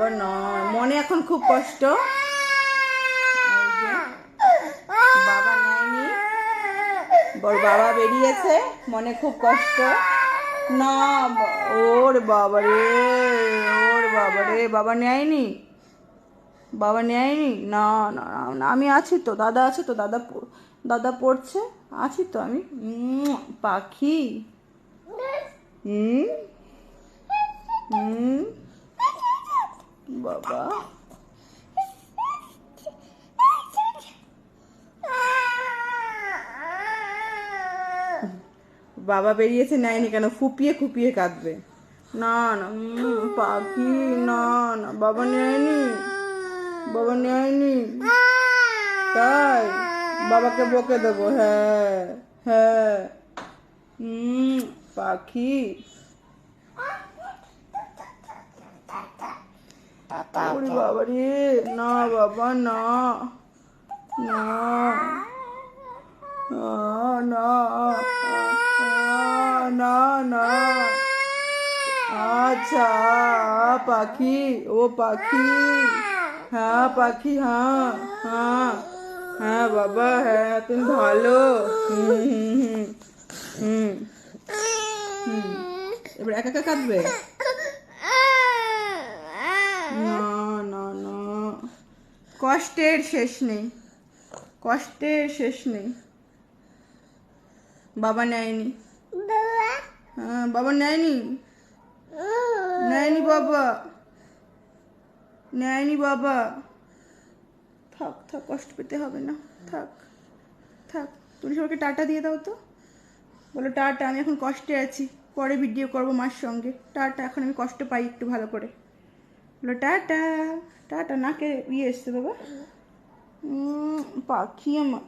বাবা নয়, মনে এখন খুব কষ্ট। বাবা নেয়নি, বড় বাবা বেরিয়েছে, মনে খুব কষ্ট। না ওর বাবা রে, ওর বাবা রে, বাবা নেয়নি, বাবা নেয়নি। না না না, আমি আছি তো, দাদা আছে তো, দাদা পড়ছে, আছি তো আমি। পাখি। হুম হুম বাবা বাবা বেরিয়েছে, নেয়নি কেন? ফুপিয়ে ফুপিয়ে কাঁদবে। না না পাখি, না না, বাবা নেয়নি, বাবা নেয়নি। তাই বাবাকে বকে দেবো? হ্যাঁ হ্যাঁ। পাখি। ওরে বাবা রে, না বাবা না, না না না না। আচ্ছা পাখি, ও পাখি, হ্যাঁ পাখি, হ্যাঁ হ্যাঁ হ্যাঁ বাবা, হ্যাঁ তুমি ভালো। হুম হুম হুম এবার একা একা কাঁদবে? না না না, কষ্টের শেষ নেই, কষ্টের শেষ নেই। বাবা নেয়নি, হ্যাঁ বাবা নেয়নি, নেয়নি বাবা, নেয়নি বাবা। থাক থাক, কষ্ট পেতে হবে না, থাক থাক। তুমি সবাইকে টাটা দিয়ে দাও তো, বলো টাটা, আমি এখন কষ্টে আছি, পরে ভিডিও করবো মার সঙ্গে। টাটা, এখন আমি কষ্ট পাই একটু ভালো করে। বলো টাটা। টাটা, নাকে ইয়ে এসছে বাবা। পাখি আমার।